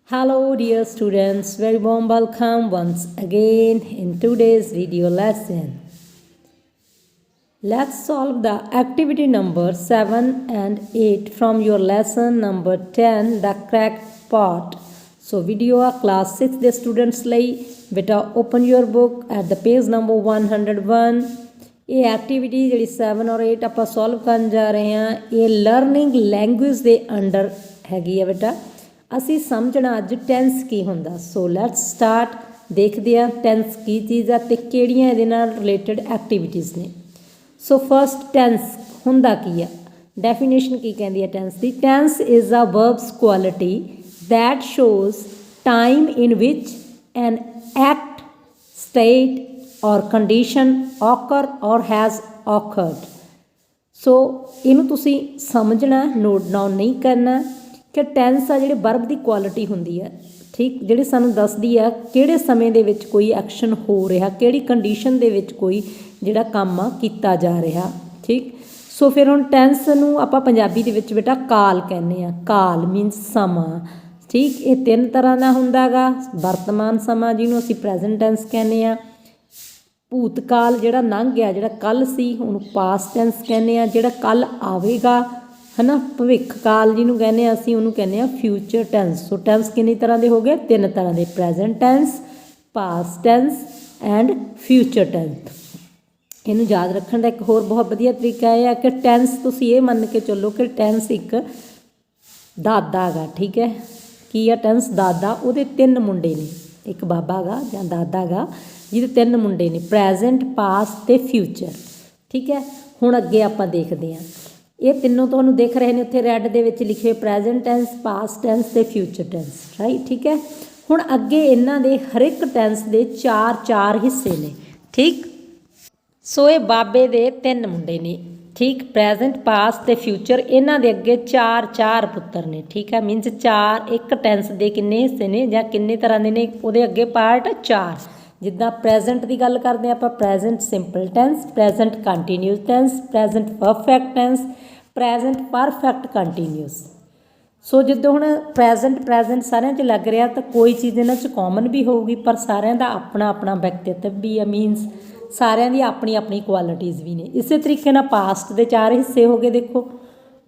Hello dear students, very warm welcome once again in today's video lesson. Let's solve the activity number 7 and 8 from your lesson number 10, the cracked pot. So video ਆ class 6 ਦੇ students ਲਈ ਬੇਟਾ open your book at the page number 101. ਇਹ activity ਜਿਹੜੀ 7 ਔਰ 8 ਆਪਾਂ solve ਕਰਨ ਜਾ ਰਹੇ ਹਾਂ ਇਹ ਲਰਨਿੰਗ ਲੈਂਗੁਏਜ ਦੇ ਅੰਡਰ ਹੈਗੀ ਆ ਬੇਟਾ। ਅਸੀਂ ਸਮਝਣਾ ਅੱਜ ਟੈਂਸ ਕੀ ਹੁੰਦਾ। So let's start. ਦੇਖਦੇ ਆ ਟੈਂਸ ਕੀ ਚੀਜ਼ ਆ ਤੇ ਕਿਹੜੀਆਂ ਇਹਦੇ ਨਾਲ ਰਿਲੇਟਡ ਐਕਟੀਵਿਟੀਜ਼ ਨੇ। ਸੋ ਫਸਟ ਟੈਂਸ ਹੁੰਦਾ ਕੀ ਆ, ਡੈਫੀਨੇਸ਼ਨ ਕੀ ਕਹਿੰਦੀ ਹੈ ਟੈਂਸ ਦੀ। Tense is a verb's quality that shows time in which an act, state or condition occur or has occurred. ਸੋ ਇਹਨੂੰ ਤੁਸੀਂ ਸਮਝਣਾ, ਨੋਟ ਡਾਊਨ ਨਹੀਂ ਕਰਨਾ ਕਿ ਟੈਂਸ ਆ ਜਿਹੜੇ ਵਰਬ ਦੀ ਕੁਆਲਿਟੀ ਹੁੰਦੀ ਹੈ, ਠੀਕ, ਜਿਹੜੀ ਸਾਨੂੰ ਦੱਸਦੀ ਆ ਕਿਹੜੇ ਸਮੇਂ ਦੇ ਵਿੱਚ ਕੋਈ ਐਕਸ਼ਨ ਹੋ ਰਿਹਾ, ਕਿਹੜੀ ਕੰਡੀਸ਼ਨ ਦੇ ਵਿੱਚ ਕੋਈ ਜਿਹੜਾ ਕੰਮ ਆ ਕੀਤਾ ਜਾ ਰਿਹਾ, ਠੀਕ। ਸੋ ਫਿਰ ਹੁਣ ਟੈਂਸ ਨੂੰ ਆਪਾਂ ਪੰਜਾਬੀ ਦੇ ਵਿੱਚ ਬੇਟਾ ਕਾਲ ਕਹਿੰਦੇ ਆ। ਕਾਲ ਮੀਨਸ ਸਮਾਂ, ਠੀਕ। ਇਹ ਤਿੰਨ ਤਰ੍ਹਾਂ ਦਾ ਹੁੰਦਾ ਗਾ। ਵਰਤਮਾਨ ਸਮਾਂ ਜਿਹਨੂੰ ਅਸੀਂ ਪ੍ਰੈਜ਼ੈਂਟ ਟੈਂਸ ਕਹਿੰਦੇ ਆ, ਭੂਤਕਾਲ ਜਿਹੜਾ ਲੰਘ ਗਿਆ, ਜਿਹੜਾ ਕੱਲ੍ਹ ਸੀ ਉਹਨੂੰ ਪਾਸਟ ਟੈਂਸ ਕਹਿੰਦੇ ਆ, ਜਿਹੜਾ ਕੱਲ੍ਹ ਆਵੇਗਾ ਹੈ ਨਾ ਭਵਿੱਖ ਕਾਲ ਜਿਹਨੂੰ ਕਹਿੰਦੇ ਆ ਅਸੀਂ ਉਹਨੂੰ ਕਹਿੰਦੇ ਆ ਫਿਊਚਰ ਟੈਂਸ। ਸੋ ਟੈਂਸ ਕਿੰਨੀ ਤਰ੍ਹਾਂ ਦੇ ਹੋ ਗਏ? ਤਿੰਨ ਤਰ੍ਹਾਂ ਦੇ, present tense, past tense and future tense. ਇਹਨੂੰ ਯਾਦ ਰੱਖਣ ਦਾ ਇੱਕ ਹੋਰ ਬਹੁਤ ਵਧੀਆ ਤਰੀਕਾ ਇਹ ਆ ਕਿ ਟੈਂਸ ਤੁਸੀਂ ਇਹ ਮੰਨ ਕੇ ਚੱਲੋ ਕਿ ਟੈਂਸ ਇੱਕ ਦਾਦਾ ਗਾ, ਠੀਕ ਹੈ। ਕੀ ਆ ਟੈਂਸ? ਦਾਦਾ। ਉਹਦੇ ਤਿੰਨ ਮੁੰਡੇ ਨੇ, ਇੱਕ ਬਾਬਾ ਗਾ ਜਾਂ ਦਾਦਾ ਗਾ ਜਿਹਦੇ ਤਿੰਨ ਮੁੰਡੇ ਨੇ, ਪ੍ਰੈਜ਼ੈਂਟ, ਪਾਸਟ ਅਤੇ ਫਿਊਚਰ, ਠੀਕ ਹੈ। ਹੁਣ ਅੱਗੇ ਆਪਾਂ ਦੇਖਦੇ ਹਾਂ। ਇਹ ਤਿੰਨੋਂ ਤੁਹਾਨੂੰ ਦਿਖ ਰਹੇ ਨੇ ਉੱਥੇ ਰੈੱਡ ਦੇ ਵਿੱਚ ਲਿਖੇ, ਪ੍ਰੈਜ਼ੈਂਟ ਟੈਂਸ, ਪਾਸਟ ਟੈਂਸ ਅਤੇ ਫਿਊਚਰ ਟੈਂਸ, ਰਾਈਟ, ਠੀਕ ਹੈ। ਹੁਣ ਅੱਗੇ ਇਹਨਾਂ ਦੇ ਹਰ ਇੱਕ ਟੈਂਸ ਦੇ ਚਾਰ ਹਿੱਸੇ ਨੇ, ਠੀਕ। ਸੋ ਇਹ ਬਾਬੇ ਦੇ ਤਿੰਨ ਮੁੰਡੇ ਨੇ, ਠੀਕ। ਪ੍ਰੈਜ਼ੈਂਟ, ਪਾਸਟ ਅਤੇ ਫਿਊਚਰ, ਇਹਨਾਂ ਦੇ ਅੱਗੇ ਚਾਰ ਪੁੱਤਰ ਨੇ, ਠੀਕ ਹੈ। ਮੀਨਸ ਇੱਕ ਟੈਂਸ ਦੇ ਕਿੰਨੇ ਹਿੱਸੇ ਨੇ ਜਾਂ ਕਿੰਨੇ ਤਰ੍ਹਾਂ ਦੇ ਨੇ, ਉਹਦੇ ਅੱਗੇ ਪਾਰਟ 4। ਜਿੱਦਾਂ ਪ੍ਰੈਜ਼ੈਂਟ ਦੀ ਗੱਲ ਕਰਦੇ ਹਾਂ ਆਪਾਂ, present simple tense, present continuous tense, present perfect tense, present perfect continuous. So ਜਿੱਦਾਂ ਹੁਣ ਪ੍ਰੈਜ਼ੈਂਟ ਸਾਰਿਆਂ 'ਚ ਲੱਗ ਰਿਹਾ ਤਾਂ ਕੋਈ ਚੀਜ਼ ਇਹਨਾਂ 'ਚ ਕਾਮਨ ਵੀ ਹੋਊਗੀ, ਪਰ ਸਾਰਿਆਂ ਦਾ ਆਪਣਾ ਵਿਅਕਤੀਤਵ ਵੀ ਆ, ਮੀਨਸ ਸਾਰਿਆਂ ਦੀ ਆਪਣੀ ਕੁਆਲਿਟੀਜ਼ ਵੀ ਨੇ। ਇਸੇ ਤਰੀਕੇ ਨਾਲ ਪਾਸਟ ਦੇ 4 ਹਿੱਸੇ ਹੋ ਗਏ। ਦੇਖੋ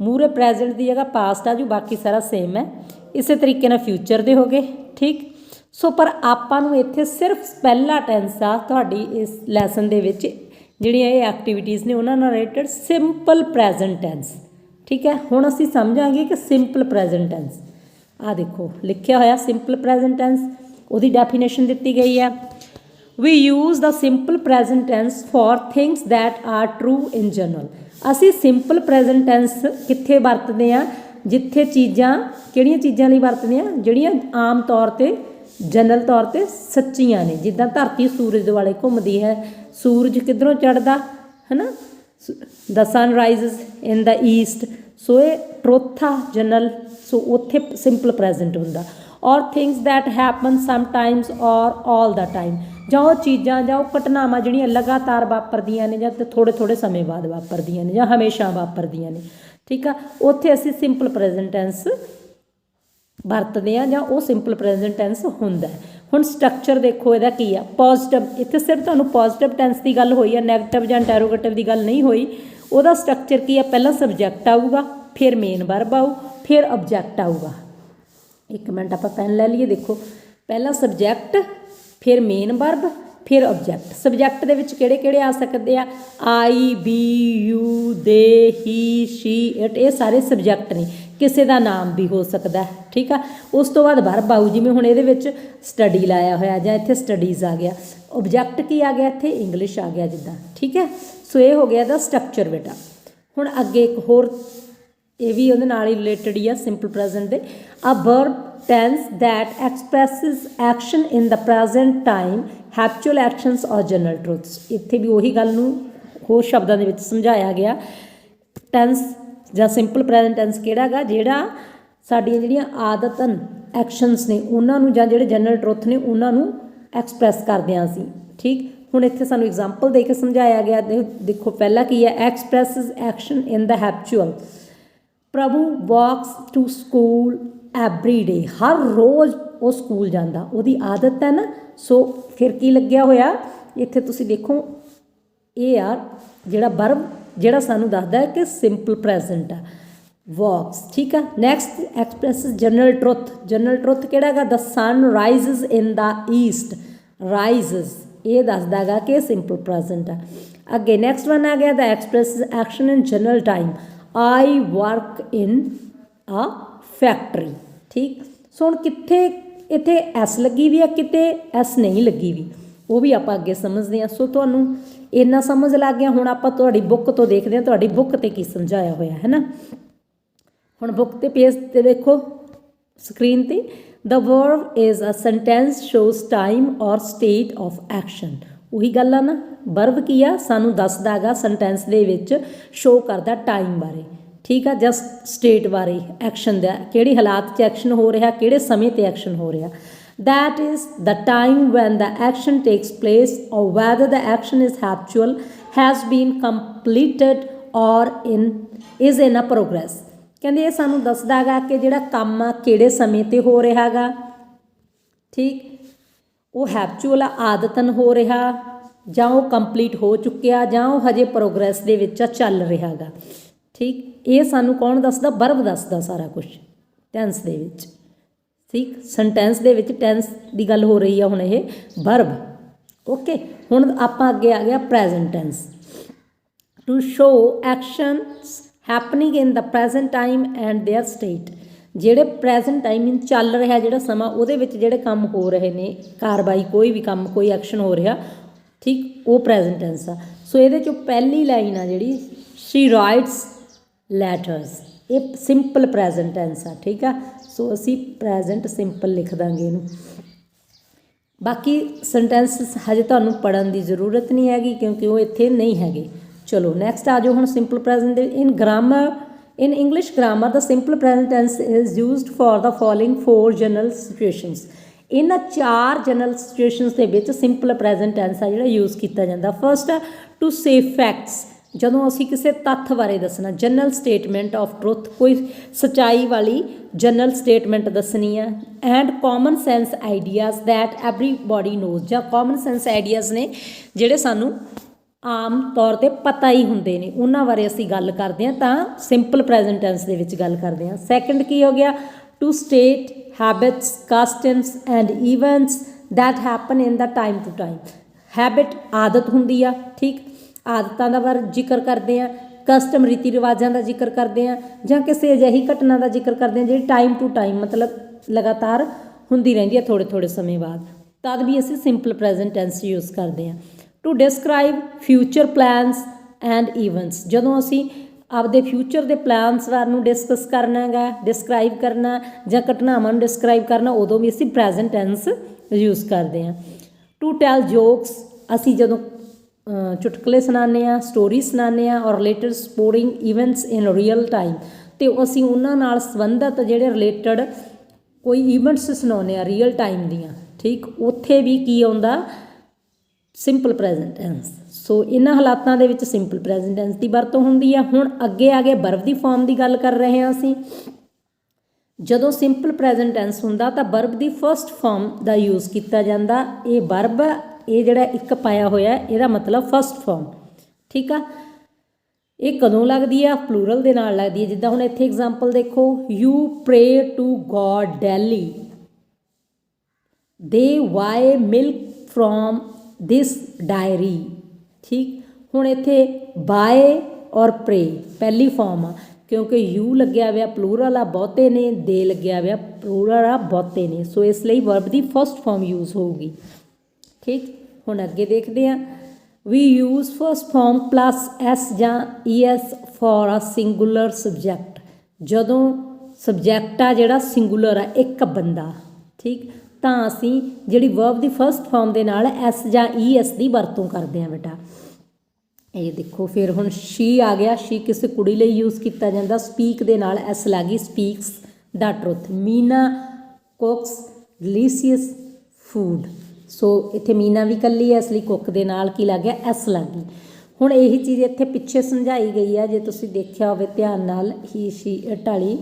ਮੂਹਰੇ ਪ੍ਰੈਜ਼ੈਂਟ ਦੀ ਜਗ੍ਹਾ ਪਾਸਟ ਆ ਜੂ, ਬਾਕੀ ਸਾਰਾ ਸੇਮ ਹੈ। ਇਸੇ ਤਰੀਕੇ ਨਾਲ ਫਿਊਚਰ ਦੇ ਹੋ ਗਏ, ਠੀਕ। ਸੋ ਪਰ ਆਪਾਂ ਨੂੰ ਇੱਥੇ ਸਿਰਫ ਪਹਿਲਾ ਟੈਂਸ ਆ ਤੁਹਾਡੀ ਇਸ ਲੈਸਨ ਦੇ ਵਿੱਚ ਜਿਹੜੀਆਂ ਇਹ ਐਕਟੀਵਿਟੀਜ਼ ਨੇ ਉਹਨਾਂ ਨਾਲ ਰਿਲੇਟਡ ਸਿੰਪਲ ਪ੍ਰੈਜ਼ੈਂਟ ਟੈਂਸ, ਠੀਕ ਹੈ। ਹੁਣ ਅਸੀਂ ਸਮਝਾਂਗੇ ਕਿ ਸਿੰਪਲ ਪ੍ਰੈਜ਼ੈਂਟ ਟੈਂਸ, ਆਹ ਦੇਖੋ ਲਿਖਿਆ ਹੋਇਆ ਸਿੰਪਲ ਪ੍ਰੈਜ਼ੈਂਟ ਟੈਂਸ, ਉਹਦੀ ਡੈਫੀਨੇਸ਼ਨ ਦਿੱਤੀ ਗਈ ਹੈ। We use the simple present tense for things that are true in general. ਅਸੀਂ ਸਿੰਪਲ ਪ੍ਰੈਜ਼ੈਂਟ ਟੈਂਸ ਕਿੱਥੇ ਵਰਤਦੇ ਹਾਂ? ਜਿੱਥੇ ਚੀਜ਼ਾਂ, ਕਿਹੜੀਆਂ ਚੀਜ਼ਾਂ ਲਈ ਵਰਤਦੇ ਹਾਂ? ਜਿਹੜੀਆਂ ਆਮ ਤੌਰ 'ਤੇ ਜਨਰਲ ਤੌਰ 'ਤੇ ਸੱਚੀਆਂ ਨੇ। ਜਿੱਦਾਂ ਧਰਤੀ ਸੂਰਜ ਦੇ ਦੁਆਲੇ ਘੁੰਮਦੀ ਹੈ, ਸੂਰਜ ਕਿੱਧਰੋਂ ਚੜ੍ਹਦਾ ਹੈ ਨਾ, ਦਾ ਸਨ ਰਾਈਜ਼ਸ ਇਨ ਦਾ ਈਸਟ। ਸੋ ਇਹ ਟਰੁੱਥ ਆ ਜਨਰਲ, ਸੋ ਉੱਥੇ ਸਿੰਪਲ ਪ੍ਰੈਜ਼ੈਂਟ ਹੁੰਦਾ। ਔਰ ਥਿੰਗਸ ਦੈਟ ਹੈਪਨ ਸਮਟਾਈਮਸ ਔਰ ਆਲ ਦਾ ਟਾਈਮ, ਜਾਂ ਉਹ ਚੀਜ਼ਾਂ ਜਾਂ ਉਹ ਘਟਨਾਵਾਂ ਜਿਹੜੀਆਂ ਲਗਾਤਾਰ ਵਾਪਰਦੀਆਂ ਨੇ ਜਾਂ ਥੋੜ੍ਹੇ ਸਮੇਂ ਬਾਅਦ ਵਾਪਰਦੀਆਂ ਨੇ ਜਾਂ ਹਮੇਸ਼ਾ ਵਾਪਰਦੀਆਂ ਨੇ, ਠੀਕ ਆ। ਉੱਥੇ ਅਸੀਂ ਸਿੰਪਲ ਪ੍ਰੈਜ਼ੈਂਟ ਟੈਂਸ ਵਰਤਦੇ ਹਾਂ ਜਾਂ ਉਹ ਸਿੰਪਲ ਪ੍ਰੈਜ਼ੈਂਟ ਟੈਂਸ ਹੁੰਦਾ। ਹੁਣ ਸਟਰਕਚਰ ਦੇਖੋ ਇਹਦਾ ਕੀ ਆ। ਪੋਜ਼ੀਟਿਵ, ਇੱਥੇ ਸਿਰਫ ਤੁਹਾਨੂੰ ਪੋਜ਼ੀਟਿਵ ਟੈਂਸ ਦੀ ਗੱਲ ਹੋਈ ਆ, ਨੈਗੇਟਿਵ ਜਾਂ ਇੰਟਰੋਗੇਟਿਵ ਦੀ ਗੱਲ ਨਹੀਂ ਹੋਈ। ਉਹਦਾ ਸਟਰਕਚਰ ਕੀ ਆ? ਪਹਿਲਾਂ ਸਬਜੈਕਟ ਆਊਗਾ, ਫਿਰ ਮੇਨ ਵਰਬ ਆਊ, ਫਿਰ ਆਬਜੈਕਟ ਆਊਗਾ। ਇੱਕ ਮਿੰਟ ਆਪਾਂ ਪੈਨ ਲੈ ਲਈਏ। ਦੇਖੋ ਪਹਿਲਾਂ ਸਬਜੈਕਟ, ਫਿਰ ਮੇਨ ਵਰਬ, ਫਿਰ ਆਬਜੈਕਟ। ਸਬਜੈਕਟ ਦੇ ਵਿੱਚ ਕਿਹੜੇ ਆ ਸਕਦੇ ਆ? ਆਈ, ਬੀ, ਯੂ, ਦੇ, ਹੀ, ਸ਼ੀ, ਇਟ, ਇਹ ਸਾਰੇ ਸਬਜੈਕਟ ਨੇ। ਕਿਸੇ ਦਾ ਨਾਮ ਵੀ ਹੋ ਸਕਦਾ, ਠੀਕ ਆ। ਉਸ ਤੋਂ ਬਾਅਦ ਵਰਬ ਆਊ, ਜਿਵੇਂ ਹੁਣ ਇਹਦੇ ਵਿੱਚ ਸਟੱਡੀ ਲਾਇਆ ਹੋਇਆ ਜਾਂ ਇੱਥੇ ਸਟੱਡੀਜ਼ ਆ ਗਿਆ। ਆਬਜੈਕਟ ਕੀ ਆ ਗਿਆ? ਇੱਥੇ ਇੰਗਲਿਸ਼ ਆ ਗਿਆ ਜਿੱਦਾਂ, ਠੀਕ ਹੈ। ਸੋ ਇਹ ਹੋ ਗਿਆ ਇਹਦਾ ਸਟਰਕਚਰ ਬੇਟਾ। ਹੁਣ ਅੱਗੇ ਇੱਕ ਹੋਰ, ਇਹ ਵੀ ਉਹਦੇ ਨਾਲ ਹੀ ਰਿਲੇਟਡ ਹੀ ਆ ਸਿੰਪਲ ਪ੍ਰੈਜ਼ੈਂਟ ਦੇ। A verb tense that expresses action in the present time, habitual actions or general truths. ਇੱਥੇ ਵੀ ਉਹੀ ਗੱਲ ਨੂੰ ਹੋਰ ਸ਼ਬਦਾਂ ਦੇ ਵਿੱਚ ਸਮਝਾਇਆ ਗਿਆ। ਟੈਂਸ ਜਾਂ ਸਿੰਪਲ ਪ੍ਰੈਜ਼ੈਂਟ ਟੈਂਸ ਕਿਹੜਾ ਗਾ? ਜਿਹੜਾ ਸਾਡੀਆਂ ਜਿਹੜੀਆਂ ਆਦਤਨ ਐਕਸ਼ਨਸ ਨੇ ਉਹਨਾਂ ਨੂੰ ਜਾਂ ਜਿਹੜੇ ਜਨਰਲ ਟਰੁੱਥ ਨੇ ਉਹਨਾਂ ਨੂੰ ਐਕਸਪ੍ਰੈਸ ਕਰਦੇ ਹਾਂ ਅਸੀਂ, ਠੀਕ। ਹੁਣ ਇੱਥੇ ਸਾਨੂੰ ਐਗਜ਼ਾਮਪਲ ਦੇ ਕੇ ਸਮਝਾਇਆ ਗਿਆ। ਦੇਖੋ ਪਹਿਲਾਂ ਕੀ ਹੈ? Expresses action in the habitual. Prabhu walks to school every day, ਹਰ ਰੋਜ਼ ਉਹ ਸਕੂਲ ਜਾਂਦਾ, ਉਹਦੀ ਆਦਤ ਹੈ ਨਾ। ਸੋ ਫਿਰ ਕੀ ਲੱਗਿਆ ਹੋਇਆ ਇੱਥੇ ਤੁਸੀਂ ਦੇਖੋ, ਇਹ ਆ ਜਿਹੜਾ ਵਰਬ ਜਿਹੜਾ ਸਾਨੂੰ ਦੱਸਦਾ ਹੈ ਕਿ ਸਿੰਪਲ ਪ੍ਰੈਜ਼ੈਂਟ ਆ, walks, ਠੀਕ ਆ। Next express general truth. General truth ਕਿਹੜਾ ਹੈਗਾ? ਦ ਸਨ ਰਾਈਜ਼ਸ ਇਨ ਦਾ ਈਸਟ, ਰਾਈਜ਼ਸ ਇਹ ਦੱਸਦਾ ਹੈਗਾ ਕਿ ਸਿੰਪਲ ਪ੍ਰੈਜ਼ੈਂਟ ਆ। ਅੱਗੇ ਨੈਕਸਟ ਵਨ ਆ ਗਿਆ the express action in general time, I work in a factory, ਠੀਕ। ਸੋ ਹੁਣ ਕਿੱਥੇ ਇੱਥੇ ਐਸ ਲੱਗੀ ਵੀ ਆ, ਕਿਤੇ ਐਸ ਨਹੀਂ ਲੱਗੀ ਵੀ, ਉਹ ਵੀ ਆਪਾਂ ਅੱਗੇ ਸਮਝਦੇ ਹਾਂ। ਸੋ ਤੁਹਾਨੂੰ ਇੰਨਾ ਸਮਝ ਲੱਗ ਗਿਆ। ਹੁਣ ਆਪਾਂ ਤੁਹਾਡੀ ਬੁੱਕ ਤੋਂ ਦੇਖਦੇ ਹਾਂ ਤੁਹਾਡੀ ਬੁੱਕ 'ਤੇ ਕੀ ਸਮਝਾਇਆ ਹੋਇਆ ਹੈ ਨਾ। ਹੁਣ ਬੁੱਕ 'ਤੇ ਪੇਜ 'ਤੇ ਦੇਖੋ ਸਕਰੀਨ 'ਤੇ, the verb is a sentence shows time or state of action. ਉਹੀ ਗੱਲ ਆ ਨਾ, ਵਰਬ ਕੀ ਆ? ਸਾਨੂੰ ਦੱਸਦਾ ਹੈਗਾ ਸੈਂਟੈਂਸ ਦੇ ਵਿੱਚ, ਸ਼ੋ ਕਰਦਾ ਟਾਈਮ ਬਾਰੇ, ਠੀਕ ਆ, ਜਸਟ ਸਟੇਟ ਬਾਰੇ, ਐਕਸ਼ਨ ਦਾ ਕਿਹੜੇ ਹਾਲਾਤ 'ਚ ਐਕਸ਼ਨ ਹੋ ਰਿਹਾ, ਕਿਹੜੇ ਸਮੇਂ 'ਤੇ ਐਕਸ਼ਨ ਹੋ ਰਿਹਾ। That is the time when the action takes place or whether the action is habitual, has been completed or is in a progress। ਕਹਿੰਦੇ ਇਹ ਸਾਨੂੰ ਦੱਸਦਾ ਹੈਗਾ ਕਿ ਜਿਹੜਾ ਕੰਮ ਆ ਕਿਹੜੇ ਸਮੇਂ 'ਤੇ ਹੋ ਰਿਹਾ ਹੈਗਾ, ਠੀਕ, ਉਹ ਹੈਬਚੁਅਲ ਆ, ਆਦਤਨ ਹੋ ਰਿਹਾ, ਜਾਂ ਉਹ ਕੰਪਲੀਟ ਹੋ ਚੁੱਕਿਆ, ਜਾਂ ਉਹ ਹਜੇ ਪ੍ਰੋਗਰੈਸ ਦੇ ਵਿੱਚ ਆ, ਚੱਲ ਰਿਹਾ ਹੈਗਾ, ਠੀਕ। ਇਹ ਸਾਨੂੰ ਕੌਣ ਦੱਸਦਾ? ਵਰਬ ਦੱਸਦਾ ਸਾਰਾ ਕੁਛ ਟੈਂਸ ਦੇ ਵਿੱਚ, ਠੀਕ। ਸੈਂਟੈਂਸ ਦੇ ਵਿੱਚ ਟੈਂਸ ਦੀ ਗੱਲ ਹੋ ਰਹੀ ਆ, ਹੁਣ ਇਹ ਵਰਬ, ਓਕੇ। ਹੁਣ ਆਪਾਂ ਅੱਗੇ ਆ ਗਿਆ present tense, to show actions happening in the present time and their state. ਜਿਹੜੇ ਪ੍ਰੈਜ਼ੈਂਟ ਟਾਈਮ ਚੱਲ ਰਿਹਾ ਜਿਹੜਾ ਸਮਾਂ, ਉਹਦੇ ਵਿੱਚ ਜਿਹੜੇ ਕੰਮ ਹੋ ਰਹੇ ਨੇ, ਕਾਰਵਾਈ, ਕੋਈ ਵੀ ਕੰਮ, ਕੋਈ ਐਕਸ਼ਨ ਹੋ ਰਿਹਾ, ਠੀਕ, ਉਹ ਪ੍ਰੈਜ਼ੈਂਟ ਟੈਂਸ ਆ। ਸੋ ਇਹਦੇ 'ਚੋਂ ਪਹਿਲੀ ਲਾਈਨ ਆ ਜਿਹੜੀ, ਸ਼ੀ ਰਾਈਟਸ ਲੈਟਰਸ, ਇਹ ਸਿੰਪਲ ਪ੍ਰੈਜ਼ੈਂਟ ਟੈਂਸ ਆ, ਠੀਕ ਆ। ਸੋ ਅਸੀਂ ਪ੍ਰੈਜ਼ੈਂਟ ਸਿੰਪਲ ਲਿਖ ਦਾਂਗੇ ਇਹਨੂੰ। ਬਾਕੀ ਸੈਂਟੈਂਸਿਸ ਹਜੇ ਤੁਹਾਨੂੰ ਪੜ੍ਹਨ ਦੀ ਜ਼ਰੂਰਤ ਨਹੀਂ ਹੈਗੀ ਕਿਉਂਕਿ ਉਹ ਇੱਥੇ ਨਹੀਂ ਹੈਗੇ। ਚਲੋ ਨੈਕਸਟ ਆ ਜਾਓ ਹੁਣ ਸਿੰਪਲ ਪ੍ਰੈਜ਼ੈਂਟ ਦੇ। In grammar, in English grammar the simple present tense is used for the following 4 general situations. ਇਹਨਾਂ 4 ਜਨਰਲ ਸਿਚੁਏਸ਼ਨਸ ਦੇ ਵਿੱਚ ਸਿੰਪਲ ਪ੍ਰੈਜ਼ੈਂਟ ਟੈਂਸ ਆ ਜਿਹੜਾ ਯੂਜ਼ ਕੀਤਾ ਜਾਂਦਾ। ਫਸਟ ਆ ਟੂ ਸੇ ਫੈਕਟਸ, ਜਦੋਂ ਅਸੀਂ ਕਿਸੇ ਤੱਥ ਬਾਰੇ ਦੱਸਣਾ। ਜਨਰਲ ਸਟੇਟਮੈਂਟ ਆਫ ਟਰੁੱਥ, ਕੋਈ ਸੱਚਾਈ ਵਾਲੀ ਜਨਰਲ ਸਟੇਟਮੈਂਟ ਦੱਸਣੀ ਆ। And common sense ideas that everybody knows, ਜਾਂ ਕਾਮਨ ਸੈਂਸ ਆਈਡੀਆਜ਼ ਨੇ ਜਿਹੜੇ ਸਾਨੂੰ ਆਮ ਤੌਰ 'ਤੇ ਪਤਾ ਹੀ ਹੁੰਦੇ ਨੇ, ਉਹਨਾਂ ਬਾਰੇ ਅਸੀਂ ਗੱਲ ਕਰਦੇ ਹਾਂ, ਤਾਂ ਸਿੰਪਲ ਪ੍ਰੈਜ਼ੈਂਟ ਟੈਂਸ ਦੇ ਵਿੱਚ ਗੱਲ ਕਰਦੇ ਹਾਂ। ਸੈਕਿੰਡ ਕੀ ਹੋ ਗਿਆ? To state habits, customs and events that happen in the time to time. Habit ਆਦਤ ਹੁੰਦੀ ਆ, ਠੀਕ, ਆਦਤਾਂ ਦਾ ਬਾਰੇ ਜ਼ਿਕਰ ਕਰਦੇ ਹਾਂ। ਕਸਟਮ ਰੀਤੀ ਰਿਵਾਜ਼ਾਂ ਦਾ ਜ਼ਿਕਰ ਕਰਦੇ ਹਾਂ, ਜਾਂ ਕਿਸੇ ਅਜਿਹੀ ਘਟਨਾ ਦਾ ਜ਼ਿਕਰ ਕਰਦੇ ਹਾਂ ਜਿਹੜੀ ਟਾਈਮ ਟੂ ਟਾਈਮ ਮਤਲਬ ਲਗਾਤਾਰ ਹੁੰਦੀ ਰਹਿੰਦੀ ਹੈ ਥੋੜ੍ਹੇ ਥੋੜ੍ਹੇ ਸਮੇਂ ਬਾਅਦ, ਤਦ ਵੀ ਅਸੀਂ ਸਿੰਪਲ ਪ੍ਰੈਜ਼ੈਂਟ ਟੈਂਸ ਯੂਜ਼ ਕਰਦੇ ਹਾਂ। To describe future plans and events, ਜਦੋਂ ਅਸੀਂ ਆਪਦੇ ਫਿਊਚਰ ਦੇ ਪਲਾਨਸ ਬਾਰੇ ਨੂੰ ਡਿਸਕਸ ਕਰਨਾ ਹੈਗਾ, ਡਿਸਕਰਾਈਬ ਕਰਨਾ, ਜਾਂ ਘਟਨਾਵਾਂ ਨੂੰ ਡਿਸਕਰਾਈਬ ਕਰਨਾ, ਉਦੋਂ ਵੀ ਅਸੀਂ ਪ੍ਰੈਜ਼ੈਂਟ ਟੈਂਸ ਯੂਜ਼ ਕਰਦੇ ਹਾਂ। ਟੂ ਟੈਲ ਜੋਕਸ, ਅਸੀਂ ਜਦੋਂ ਚੁਟਕਲੇ ਸੁਣਾਉਂਦੇ ਹਾਂ, ਸਟੋਰੀ ਸੁਣਾਉਂਦੇ ਹਾਂ, ਔਰ related supporting events in real time, ਅਤੇ ਅਸੀਂ ਉਹਨਾਂ ਨਾਲ ਸੰਬੰਧਿਤ ਜਿਹੜੇ ਰਿਲੇਟਡ ਕੋਈ ਇਵੈਂਟਸ ਸੁਣਾਉਂਦੇ ਹਾਂ ਰੀਅਲ ਟਾਈਮ ਦੀਆਂ, ਠੀਕ, ਉੱਥੇ ਵੀ ਕੀ ਆਉਂਦਾ? Simple present tens. ਸੋ ਇਹਨਾਂ ਹਾਲਾਤਾਂ ਦੇ ਵਿੱਚ ਸਿੰਪਲ ਪ੍ਰੈਜ਼ੈਂਟ ਟੈਂਸ ਦੀ ਵਰਤੋਂ ਹੁੰਦੀ ਆ। ਹੁਣ ਅੱਗੇ ਆ ਗਏ ਵਰਬ ਦੀ ਫਾਰਮ ਦੀ ਗੱਲ ਕਰ ਰਹੇ ਹਾਂ ਅਸੀਂ। ਜਦੋਂ ਸਿੰਪਲ ਪ੍ਰੈਜ਼ੈਂਟ ਟੈਂਸ ਹੁੰਦਾ ਤਾਂ ਵਰਬ ਦੀ ਫਸਟ ਫਾਰਮ ਦਾ ਯੂਜ਼ ਕੀਤਾ ਜਾਂਦਾ। ਇਹ ਵਰਬ, ਇਹ ਜਿਹੜਾ ਇੱਕ ਪਾਇਆ ਹੋਇਆ ਇਹਦਾ ਮਤਲਬ ਫਸਟ ਫਾਰਮ, ਠੀਕ ਆ। ਇਹ ਕਦੋਂ ਲੱਗਦੀ ਆ? ਪਲੂਰਲ ਦੇ ਨਾਲ ਲੱਗਦੀ ਹੈ। ਜਿੱਦਾਂ ਹੁਣ ਇੱਥੇ ਐਗਜ਼ਾਮਪਲ ਦੇਖੋ, you pray to God daily, they buy milk from this dairy, ਠੀਕ। ਹੁਣ ਇੱਥੇ ਬਾਏ ਔਰ ਪ੍ਰੇ ਪਹਿਲੀ ਫਾਰਮ ਆ, ਕਿਉਂਕਿ ਯੂ ਲੱਗਿਆ ਹੋਇਆ ਪਲੂਰਲ ਆ, ਬਹੁਤੇ ਨੇ, ਦੇ ਲੱਗਿਆ ਹੋਇਆ ਪਲੂਰਲ ਆ, ਬਹੁਤੇ ਨੇ। ਸੋ ਇਸ ਲਈ ਵਰਬ ਦੀ ਫਸਟ ਫਾਰਮ ਯੂਜ਼ ਹੋਊਗੀ, ਠੀਕ। ਹੁਣ ਅੱਗੇ ਦੇਖਦੇ ਹਾਂ। We use first form plus S ਜਾਂ E S for a singular subject, ਜਦੋਂ ਸਬਜੈਕਟ ਆ ਜਿਹੜਾ ਸਿੰਗੂਲਰ ਆ, ਇੱਕ ਬੰਦਾ, ਠੀਕ, ਤਾਂ ਅਸੀਂ ਜਿਹੜੀ ਵਰਬ ਦੀ ਫਸਟ ਫਾਰਮ ਦੇ ਨਾਲ ਐਸ ਜਾਂ ਈ ਐਸ ਦੀ ਵਰਤੋਂ ਕਰਦੇ ਹਾਂ ਬੇਟਾ। ਇਹ ਦੇਖੋ ਫਿਰ ਹੁਣ ਸ਼ੀ ਆ ਗਿਆ, ਸ਼ੀ ਕਿਸੇ ਕੁੜੀ ਲਈ ਯੂਜ਼ ਕੀਤਾ ਜਾਂਦਾ। ਸਪੀਕ ਦੇ ਨਾਲ ਐਸ ਲੱਗ ਗਈ, ਸਪੀਕਸ ਦਾ ਟਰੁੱਥ। ਮੀਨਾ ਕੁਕਸ ਡਿਲੀਸ਼ੀਅਸ ਫੂਡ, ਸੋ ਇੱਥੇ ਮੀਨਾ ਵੀ ਇਕੱਲੀ ਹੈ, ਇਸ ਲਈ ਕੁੱਕ ਦੇ ਨਾਲ ਕੀ ਲੱਗ ਗਿਆ? ਐਸ ਲੱਗ ਗਈ। ਹੁਣ ਇਹੀ ਚੀਜ਼ ਇੱਥੇ ਪਿੱਛੇ ਸਮਝਾਈ ਗਈ ਆ, ਜੇ ਤੁਸੀਂ ਦੇਖਿਆ ਹੋਵੇ ਧਿਆਨ ਨਾਲ, ਹੀ ਸ਼ੀ ਢਾਲੀ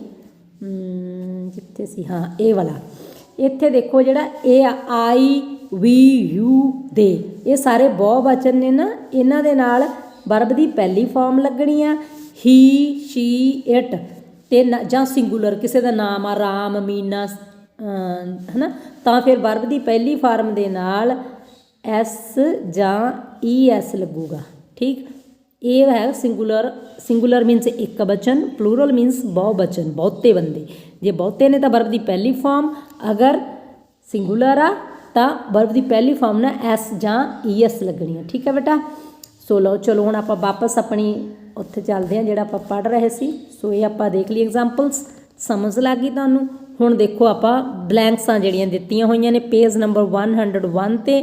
ਜਿੱਥੇ ਸੀ, ਹਾਂ ਇਹ ਵਾਲਾ, ਇੱਥੇ ਦੇਖੋ ਜਿਹੜਾ ਇਹ आई वी यू दे ये सारे बहुवचन ने ना, इन्हां दे नाल वर्ब दी पहली फॉर्म लगनी आ ही शी इट ते जां सिंगुलर किसी का नाम आ राम मीना है ना, तो फिर वर्ब दी पहली फॉर्म दे नाल एस जां ई एस लगूगा। ठीक, ये है सिंगुलर। सिंगुलर मीनस एक बचन, प्लूरल मीनस बहुवचन बहुते बंदे। जे बहुते ने तो वर्ब दी पहली फॉर्म, अगर सिंगुलर आ तो वर्ब दी पहली फॉर्म ना एस जां ई एस लगनी है। ठीक है बेटा, सो लो चलो हुण आपां वापस अपनी उत्थे चलते हैं जिहड़ा आपां पढ़ रहे सी। सो ये आपां देख ली एग्जाम्पल्स, समझ लग गई तुहानूं। हुण देखो आपां ब्लैंक्सां जिहड़ियां दित्तियां होईयां ने पेज नंबर 101 ते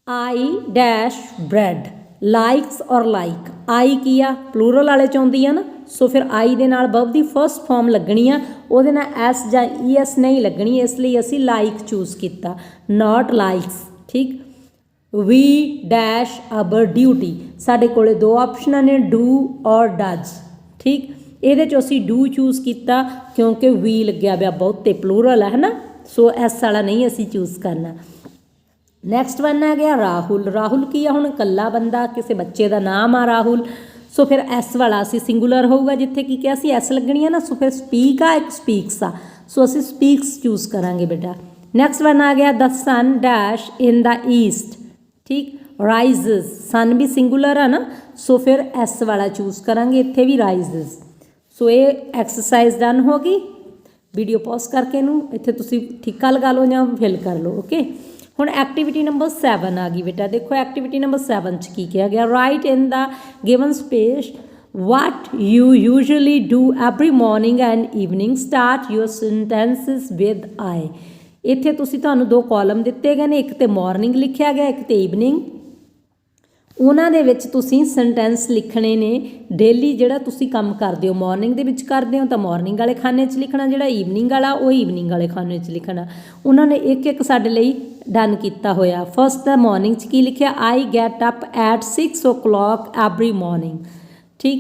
आई डैश ब्रैड लाइक्स और लाइक। आई की आ प्लूरल वाले च आउंदी आ ना, सो फिर आई दे नाल वर्ब दी फर्स्ट फॉर्म लगनी आ, उहदे नाल एस जां ई एस नहीं लगनी, इसलिए असीं लाइक चूज किया, नॉट लाइक्स। ठीक, वी डैश अबर ड्यूटी, साडे कोले दो ऑप्शन ने डू और डज। ठीक, ये असी डू चूज किया क्योंकि वी लग्या पिया बहुते प्लूरल है ना, सो एस वाला नहीं असी चूज करना। नैक्सट वन आ गया राहुल। राहुल की आ, हुण कल्ला बंदा, किसी बच्चे का नाम आ राहुल, सो फिर एस वाला असी सिंगुलर होगा, जिथे की क्या सी एस लगनी है ना, सो फिर स्पीक आ एक स्पीक्स आ, सो असी स्पीक्स चूज करांगे बेटा। नैक्सट वन आ गया the sun dash in the east. ठीक, राइजेस, सन भी सिंगुलर है ना, सो फिर एस वाला चूज करांगे, इत्थे भी राइजेस। सो ये एक्सरसाइज डन हो गई। वीडियो पॉज करके नूं इत्थे तुसीं ठीका लगा लो या फिल कर लो। ओके, हुण एक्टिविटी नंबर 7 आ गई बेटा। देखो एक्टिविटी नंबर 7 च की किया गया, right in the given space what you usually do every morning and evening, start your sentences with I। इत्थे तुसीं तुहानूं दो कॉलम दिते गए ने, एक ते मॉर्निंग लिखिया गया, एक ते ईवनिंग। उन्हां दे विच तुसीं सेंटेंस लिखने ने डेली जिहड़ा तुसीं काम करदे हो, मॉर्निंग दे विच करदे हो तो मॉर्निंग वाले खाने च लिखना, जिहड़ा ईवनिंग वाला वो ईवनिंग वाले खाने च लिखना। उन्होंने एक एक साडे लई डन किया होया। फर्स्ट द मॉर्निंग च की लिखिया, I get up at 6 o'clock every morning. ठीक,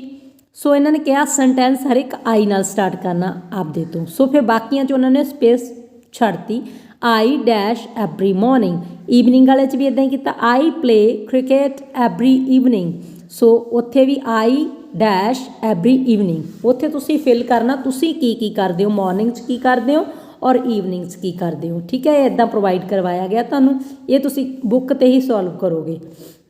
सो इन्होंने कहा सेंटेंस हर एक आई नाल स्टार्ट करना आपदे तो। सो फिर बाकियां च उन्होंने स्पेस छड्डती, I dash every morning. Evening वाले च भी इदां ही किया, I play cricket every evening, so उत्थे भी आई डैश एवरी ईवनिंग। उत्थे तुसीं फिल करना तुसीं की करदे हो, मॉर्निंग च की करदे हो और ईवनिंग च की करदे हो। ठीक है, इदां प्रोवाइड करवाया गया तुहानूं, ये तुसीं बुक ते ही सॉल्व करोगे।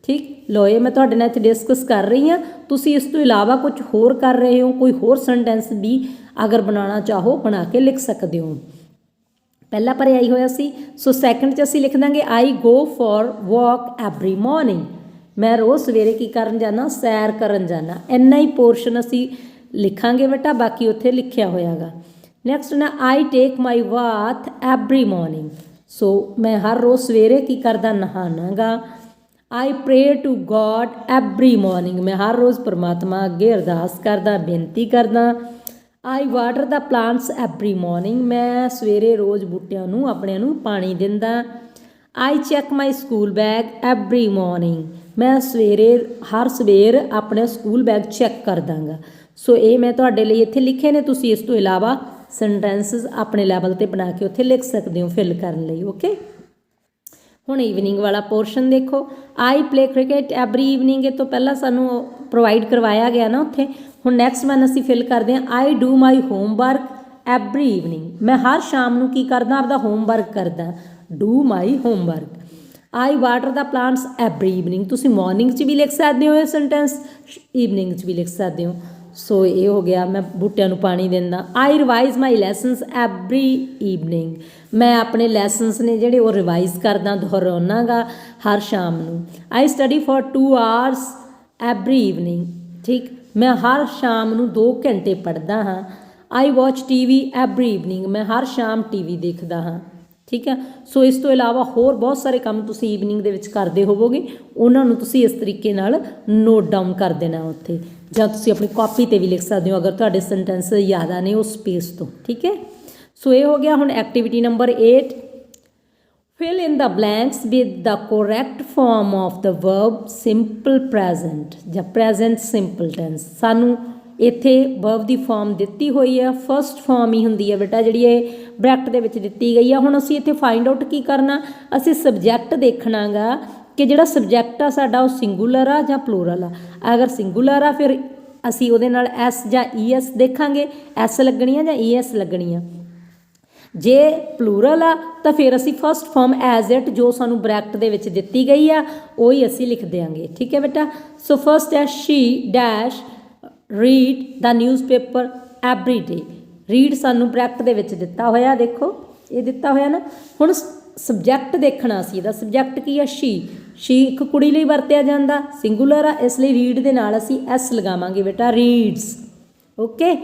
ठीक, लो ये मैं तुहाडे नाल इत्थे डिस्कस कर रही हाँ, तुसीं इस तो इलावा कुछ होर कर रहे हो, कोई होर सेंटेंस भी अगर बनाना चाहो बना के लिख सकते हो। पहला पर आई होया सी, सो सैकेंड च असीं लिख देंगे I go for walk every morning. मैं रोज़ सवेरे की करन जाना, सैर करन जाना। इन्ना ही पोर्शन असीं लिखांगे बेटा, बाकी उत्थे लिखिया होयागा। नैक्सट ना I take my bath every morning, so मैं हर रोज़ सवेरे की करदा नहानागा। I pray to God every morning, मैं हर रोज़ परमात्मा अगे अरदास करदा, बेनती करदा। I water the plants every morning, मैं सवेरे रोज़ बूटियां नूं अपने नूं पानी दिंदा। I check my school bag every morning, मैं सवेरे हर सवेर अपने स्कूल बैग चैक कर दांगा। सो ये मैं तुहाडे लई इत्थे लिखे ने, तुसीं इस तो इलावा सेंटेंसिस अपने लैवल ते बना के उत्थे लिख सकते हो फिल करने लई। ओके, हुण ईवनिंग वाला पोर्शन देखो, आई प्ले क्रिकेट एवरी ईवनिंग, ये तो पहला सानू प्रोवाइड करवाया गया ना उत्थे। हुण नैक्सट वन असीं फिल करते हैं, I do my homework every evening, मैं हर शाम नूं की करदा आपदा होमवर्क करदा, do my homework. I water the plants every evening, तुसीं मॉर्निंग च भी लिख सकते हो ये सेंटेंस, ईवनिंग च भी लिख सकते हो। सो ये हो गया मैं बूटियां नूं पानी दिंदा। I revise my लैसनस every evening, मैं अपने लैसनस ने जिहड़े वो रिवाइज करदा, दोहराउणागा हर शाम नूं। I study for 2 hours every evening, ठीक, मैं हर शाम नूं 2 घंटे पढ़दा हाँ। I watch TV every evening, मैं हर शाम टीवी देखदा हाँ। ठीक है, सो इस तो इलावा होर बहुत सारे काम तुसीं ईवनिंग दे विच करदे होवोगे, उन्हां नूं तुसीं इस तरीके नाल नोट डाउन कर देना उत्थे, जां तुसीं अपनी कॉपी ते भी लिख सकदे हो अगर तुहाडे सेंटेंस याद आने उस स्पेस तो। ठीक है, सो ये हो गया। हुण activity number 8, fill in the blanks with the correct form of the verb simple present जां प्रेजेंट सिंपल टेंस। सानू ਇੱਥੇ verb ਦੀ ਫਾਰਮ ਦਿੱਤੀ ਹੋਈ ਹੈ, ਫਸਟ ਫਾਰਮ ਹੀ ਹੁੰਦੀ ਹੈ ਬੇਟਾ ਜਿਹੜੀ ਇਹ ਬ੍ਰੈਕਟ ਦੇ ਵਿੱਚ ਦਿੱਤੀ ਗਈ ਆ। ਹੁਣ ਅਸੀਂ ਇੱਥੇ ਫਾਈਂਡ ਆਊਟ ਕੀ ਕਰਨਾ, ਅਸੀਂ ਸਬਜੈਕਟ ਦੇਖਣਾ ਗਾ ਕਿ ਜਿਹੜਾ ਸਬਜੈਕਟ ਆ ਸਾਡਾ ਉਹ ਸਿੰਗੂਲਰ ਆ ਜਾਂ ਪਲੂਰਲ ਆ। ਅਗਰ ਸਿੰਗੂਲਰ ਆ ਫਿਰ ਅਸੀਂ ਉਹਦੇ ਨਾਲ ਐਸ ਜਾਂ ਈ ਐਸ ਦੇਖਾਂਗੇ, ਐਸ ਲੱਗਣੀ ਆ ਜਾਂ ਈ ਐਸ ਲੱਗਣੀ ਆ। ਜੇ ਪਲੂਰਲ ਆ ਤਾਂ ਫਿਰ ਅਸੀਂ ਫਸਟ ਫਾਰਮ ਐਜ਼ ਇਟ ਜੋ ਸਾਨੂੰ ਬ੍ਰੈਕਟ ਦੇ ਵਿੱਚ ਦਿੱਤੀ ਗਈ ਆ ਉਹੀ ਅਸੀਂ ਲਿਖ ਦਿਆਂਗੇ। ਠੀਕ ਹੈ ਬੇਟਾ। ਸੋ ਫਸਟ ਹੈ ਸ਼ੀ ਡੈਸ਼ ਰੀਡ ਦਾ ਨਿਊਜ਼ਪੇਪਰ ਐਵਰੀ ਡੇ। ਰੀਡ ਸਾਨੂੰ ਬ੍ਰੈਕਟ ਦੇ ਵਿੱਚ ਦਿੱਤਾ ਹੋਇਆ, ਦੇਖੋ ਇਹ ਦਿੱਤਾ ਹੋਇਆ ਨਾ। ਹੁਣ ਸਬਜੈਕਟ ਦੇਖਣਾ ਸੀ, ਇਹਦਾ ਸਬਜੈਕਟ ਕੀ ਆ, ਸ਼ੀ ਇੱਕ ਕੁੜੀ ਲਈ ਵਰਤਿਆ ਜਾਂਦਾ, ਸਿੰਗੂਲਰ ਆ, ਇਸ ਲਈ ਰੀਡ ਦੇ ਨਾਲ ਅਸੀਂ ਐਸ ਲਗਾਵਾਂਗੇ ਬੇਟਾ, ਰੀਡਸ। ਓਕੇ,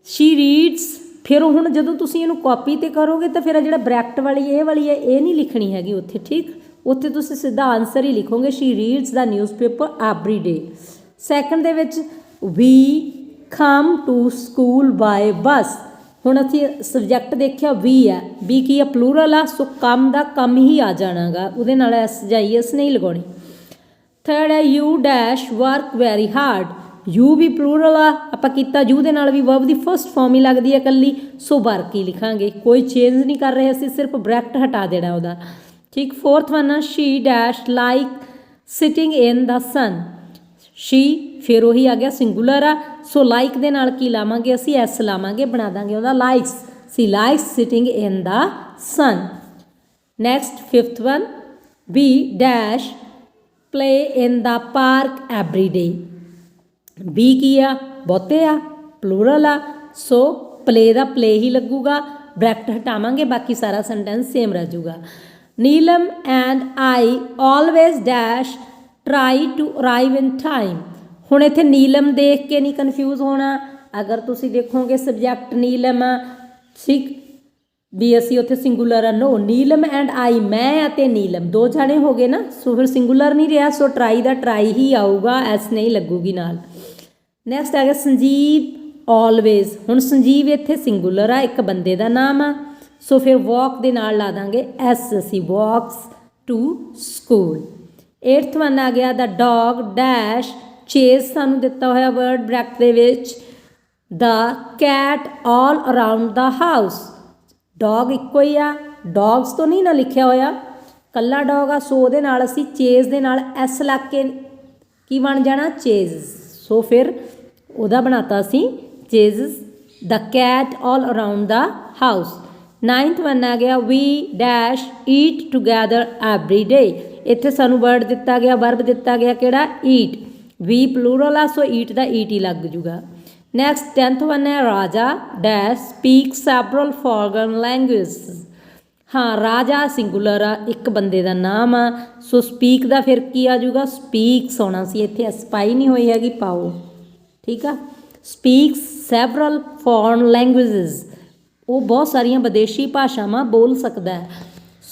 ਸ਼ੀ ਰੀਡਸ। ਫਿਰ ਹੁਣ ਜਦੋਂ ਤੁਸੀਂ ਇਹਨੂੰ ਕਾਪੀ 'ਤੇ ਕਰੋਗੇ ਤਾਂ ਫਿਰ ਜਿਹੜਾ ਬ੍ਰੈਕਟ ਵਾਲੀ ਹੈ ਇਹ ਨਹੀਂ ਲਿਖਣੀ ਹੈਗੀ ਉੱਥੇ, ਠੀਕ। ਉੱਥੇ ਤੁਸੀਂ ਸਿੱਧਾ ਆਨਸਰ ਹੀ ਲਿਖੋਗੇ, she reads the newspaper every day. Second ਦੇ ਵਿੱਚ ਵੀ come to school by bus. ਹੁਣ ਅਸੀਂ ਸਬਜੈਕਟ ਦੇਖਿਆ ਵੀ ਹੈ, ਵੀ ਕੀ ਆ, ਪਲੂਰਲ ਆ, ਸੋ ਕਮ ਦਾ ਕਮ ਹੀ ਆ ਜਾਣਾਗਾ, ਉਹਦੇ ਨਾਲ ਐਸ ਜਾਂ ਈ ਐਸ ਨਹੀਂ ਲਗਾਉਣੀ। ਥਰਡ ਹੈ you dash work very hard. You ਵੀ ਪਲੂਰਲ ਆ, ਆਪਾਂ ਕੀਤਾ ਯੂ ਦੇ ਨਾਲ ਵੀ ਵਰਬ ਦੀ ਫਸਟ ਫਾਰਮ ਹੀ ਲੱਗਦੀ ਹੈ ਇਕੱਲੀ, ਸੋ ਵਰਕ ਹੀ ਲਿਖਾਂਗੇ, ਕੋਈ ਚੇਂਜ ਨਹੀਂ ਕਰ ਰਹੇ ਅਸੀਂ, ਸਿਰਫ ਬ੍ਰੈਕਟ ਹਟਾ ਦੇਣਾ ਉਹਦਾ, ਠੀਕ। ਫੋਰਥ ਵਨ ਆ she dash like sitting in the sun. She ਫਿਰ ਉਹੀ ਆ ਗਿਆ ਸਿੰਗੂਲਰ ਆ, ਸੋ ਲਾਈਕ ਦੇ ਨਾਲ ਕੀ ਲਾਵਾਂਗੇ ਅਸੀਂ, ਐਸ ਲਾਵਾਂਗੇ, ਬਣਾ ਦਾਂਗੇ ਉਹਦਾ likes, she likes sitting in the sun. Next fifth one we dash play in the park every day. ਵੀ ਕੀ ਆ, ਬਹੁਤੇ ਆ, ਪਲੂਰਲ ਆ, ਸੋ ਪਲੇ ਦਾ ਪਲੇ ਹੀ ਲੱਗੂਗਾ, ਬ੍ਰੈਕਟ ਹਟਾਵਾਂਗੇ, ਬਾਕੀ ਸਾਰਾ ਸੈਂਟੈਂਸ ਸੇਮ ਰਹਿ ਜਾਊਗਾ। Neelam and I always dash try to arrive in time. ਹੁਣ ਇੱਥੇ ਨੀਲਮ ਦੇਖ ਕੇ ਨਹੀਂ ਕਨਫਿਊਜ਼ ਹੋਣਾ, ਅਗਰ ਤੁਸੀਂ ਦੇਖੋਗੇ ਸਬਜੈਕਟ ਨੀਲਮ ਆ, ਠੀਕ, ਵੀ ਅਸੀਂ ਉੱਥੇ ਸਿੰਗੂਲਰ ਆ, ਨੋ, ਨੀਲਮ ਐਂਡ ਆਈ, ਮੈਂ ਅਤੇ ਨੀਲਮ ਦੋ ਜਾਣੇ ਹੋ ਗਏ ਨਾ, ਸੋ ਫਿਰ ਸਿੰਗੂਲਰ ਨਹੀਂ ਰਿਹਾ, ਸੋ ਟਰਾਈ ਦਾ ਟਰਾਈ ਹੀ ਆਊਗਾ, ਐਸ ਨਹੀਂ ਲੱਗੂਗੀ ਨਾਲ। ਨੈਕਸਟ ਆ ਗਿਆ ਸੰਜੀਵ ਆਲਵੇਜ਼। ਹੁਣ ਸੰਜੀਵ ਇੱਥੇ ਸਿੰਗੂਲਰ ਆ, ਇੱਕ ਬੰਦੇ ਦਾ ਨਾਮ ਆ, ਸੋ ਫਿਰ ਵਾਕ ਦੇ ਨਾਲ ਲਾ ਦਾਂਗੇ ਐਸ, ਅਸੀਂ walks to school. Eighth one ਆ ਗਿਆ ਦਾ ਡੌਗ ਡੈਸ਼ ਚੇਜ਼, ਸਾਨੂੰ ਦਿੱਤਾ ਹੋਇਆ ਵਰਡ ਬ੍ਰੈਕਟ ਦੇ ਵਿੱਚ, ਦਾ cat all around the house. Dog ਇੱਕੋ ਹੀ ਆ, ਡੌਗਸ ਤੋਂ ਨਹੀਂ ਨਾ ਲਿਖਿਆ ਹੋਇਆ, ਕੱਲਾ ਡੌਗ ਆ, ਸੋ ਉਹਦੇ ਨਾਲ ਅਸੀਂ ਚੇਜ਼ ਦੇ ਨਾਲ ਐਸ ਲੱਗ ਕੇ ਕੀ ਬਣ ਜਾਣਾ, ਚੇਜ਼, ਸੋ ਫਿਰ ਉਹਦਾ ਬਣਾਤਾ ਅਸੀਂ chases, the cat all around the house. Ninth one ਆ ਗਿਆ we dash eat together every day. ਇੱਥੇ ਸਾਨੂੰ ਵਰਡ ਦਿੱਤਾ ਗਿਆ, ਵਰਬ ਦਿੱਤਾ ਗਿਆ ਕਿਹੜਾ, ਈਟ, ਵੀ ਪਲੂਰਲ ਆ, ਸੋ ਈਟ ਦਾ ਈਟ ਹੀ ਲੱਗ ਜੂਗਾ। ਨੈਕਸਟ 10th ਵਨ ਹੈ ਰਾਜਾ dash speak several foreign language. ਹਾਂ, ਰਾਜਾ ਸਿੰਗੂਲਰ ਆ, ਇੱਕ ਬੰਦੇ ਦਾ ਨਾਮ ਆ, ਸੋ ਸਪੀਕ ਦਾ ਫਿਰ ਕੀ ਆ ਜਾਊਗਾ, ਸਪੀਕਸ ਹੋਣਾ ਸੀ, ਇੱਥੇ ਐਸਪਾਈ ਨਹੀਂ ਹੋਈ ਹੈਗੀ, ਪਾਓ, ਠੀਕ ਆ। ਸਪੀਕਸ ਸੈਵਰਲ ਫੋਰਨ ਲੈਂਗੁਏਜਸ, ਉਹ ਬਹੁਤ ਸਾਰੀਆਂ ਵਿਦੇਸ਼ੀ ਭਾਸ਼ਾਵਾਂ ਬੋਲ ਸਕਦਾ ਹੈ,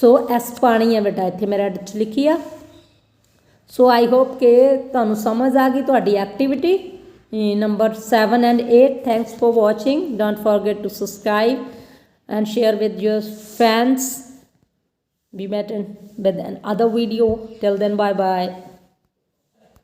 ਸੋ ਐਸ ਪਾਣੀ ਹੈ ਬੇਟਾ, ਇੱਥੇ ਮੈਂ ਰੈਡ 'ਚ ਲਿਖੀ ਆ। ਸੋ ਆਈ ਹੋਪ ਕਿ ਤੁਹਾਨੂੰ ਸਮਝ ਆ ਗਈ ਤੁਹਾਡੀ activity number 7 and 8. Thanks for watching. Don't forget to subscribe and share with your friends. Be met with another video. Till then, bye bye.